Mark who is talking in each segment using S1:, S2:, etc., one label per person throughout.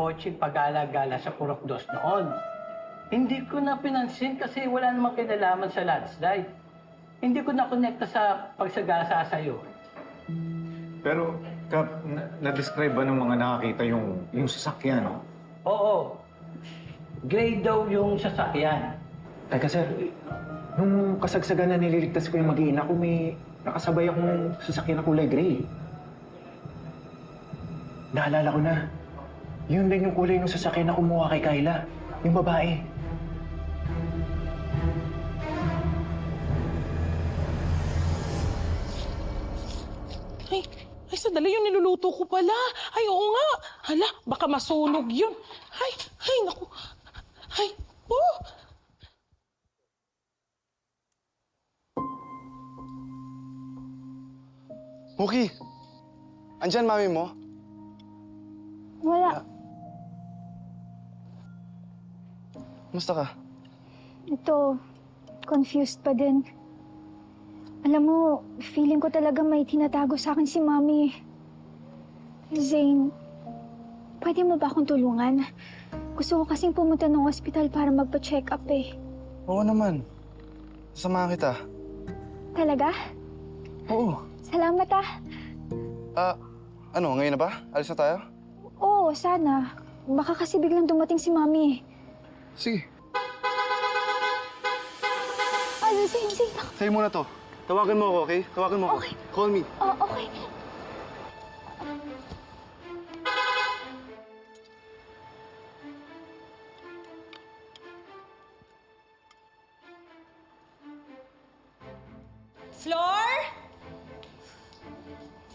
S1: kotse pagala-gala sa Purok Dos noon. Hindi ko na pinansin kasi wala namang kinalaman sa landslide. Hindi ko na-connecta sa pagsagasa sa'yo.
S2: Pero, Kap, na-describe ba ng mga nakakita yung sasakyan, no?
S1: Oo. Gray daw yung sasakyan.
S2: Teka, sir. Nung kasagsagan na nililigtas ko yung mag-iina ko, may nakasabay akong sasakyan na kulay gray. Naalala ko na. Yun din yung kulay ng sasakyan na kumuha kay Kyla. Yung babae.
S3: Ay, sandali yung niluluto ko pala. Ay, oo nga. Hala, baka masunog yun. Ay, naku. Ay, oh.
S4: Muki! Andyan mami mo?
S5: Wala.
S4: Kumusta ka?
S5: Ito, confused pa din. Alam mo, feeling ko talaga may tinatago sa akin si Mami. Zane, pwede mo ba akong tulungan? Gusto ko kasing pumunta ng ospital para magpa-check up eh.
S4: Oo naman. Sasamahan kita.
S5: Talaga?
S4: Oo.
S5: Salamat ah.
S4: Ano, ngayon na ba? Alis na tayo?
S5: Oo, sana. Baka kasi biglang dumating si Mami.
S4: Sige.
S5: Zane.
S4: Sa'yo muna to. Tawagan mo ako, okay? Tawagan mo ako.
S5: Okay.
S4: Call me.
S5: Oh, okay.
S6: Floor?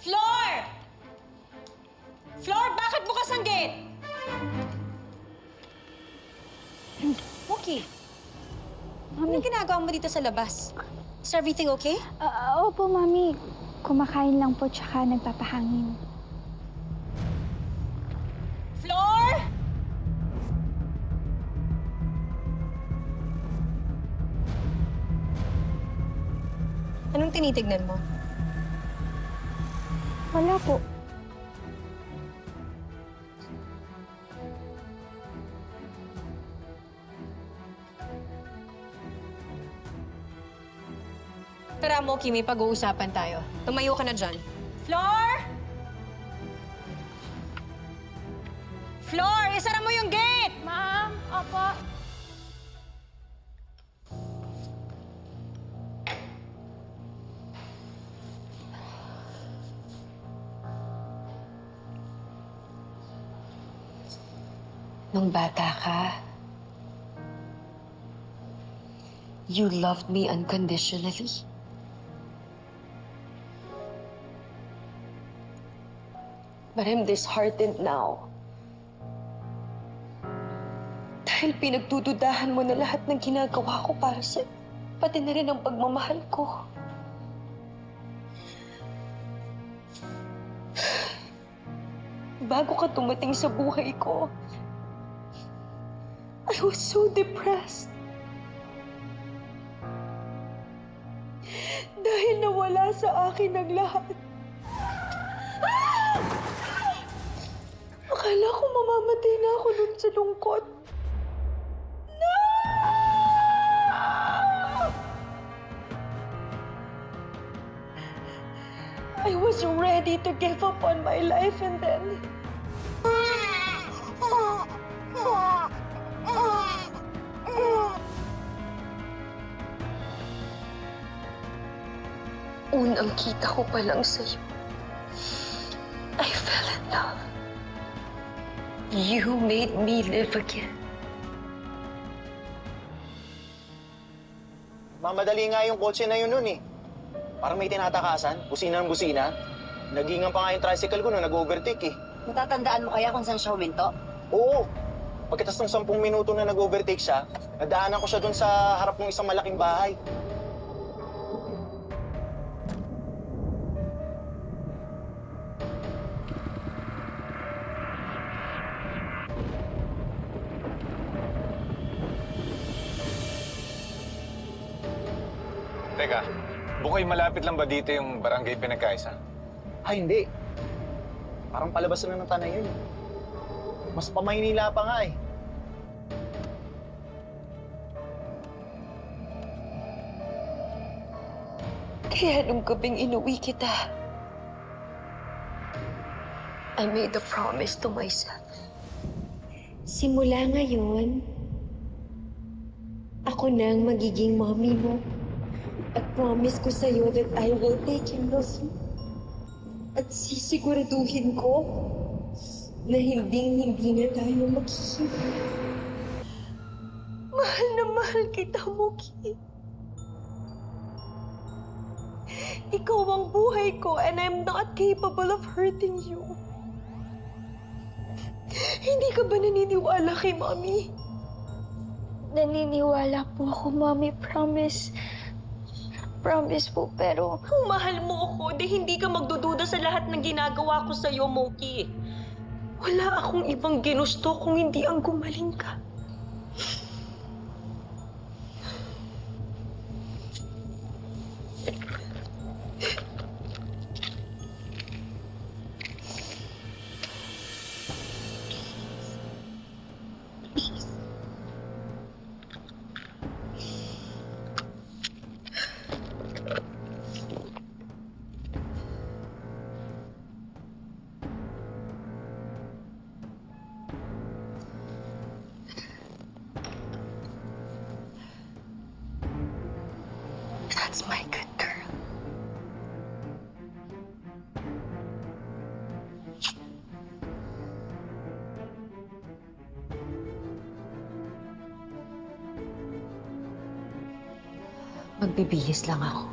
S6: Floor! Floor, bakit bukas ang gate? Mookie,
S5: Mami.
S6: anong ginagawa mo dito sa labas? Is everything okay?
S5: Opo, Mami. Kumakain lang po tsaka nagpapahangin.
S6: Floor? Anong tinitignan mo?
S5: Wala po.
S6: Tara, Mookie, may pag-uusapan tayo. Tumayo ka na dyan. Floor! Floor, isara mo yung gate!
S5: Ma'am, opo.
S7: Nung bata ka, you loved me unconditionally. But I'm disheartened now. Dahil pinagdududahan mo na lahat ng ginagawa ko para sa... pati na rin ang pagmamahal ko. Bago ka dumating sa buhay ko, I was so depressed. Dahil nawala sa akin ang lahat. Akala ko mamamatay na ako nun sa lungkot. No! I was ready to give up on my life and then... Unang kita ko pa lang sa'yo, I fell in love. You made me live again.
S8: Mamadali nga yung kotse na yun nun eh. Parang may tinatakasan, busina ng busina. Nagingan pa nga yung tricycle ko nung nag-overtake eh.
S9: Natatandaan mo kaya kung saan siya huminto?
S8: Oo. Pagkatas ng 10 minuto na nag-overtake siya, nadaanan ko siya dun sa harap ng isang malaking bahay.
S2: Teka, Bukay, malapit lang ba dito yung barangay Pinagkaisa?
S8: Ay, hindi. Parang palabas na ng tanay yun. Mas pa-Maynila pa nga eh.
S7: Kaya nung gabing inuwi kita, I made a promise to myself. Simula ngayon, ako na ang magiging mommy mo. At promise ko sa'yo that I will take care of you. At sisiguraduhin ko na hindi na tayo maghihiwalay. Mahal na mahal kita, Mookie. Ikaw ang buhay ko and I'm not capable of hurting you. Hindi ka ba naniniwala kay Mommy?
S5: Naniniwala po ako, Mommy. Promise. Promise po, pero...
S7: Kung mahal mo ako, di hindi ka magdududa sa lahat ng ginagawa ko sa'yo, Mookie. Wala akong ibang ginusto kung hindi ang gumaling ka. That's my good girl. Magbibihis lang ako.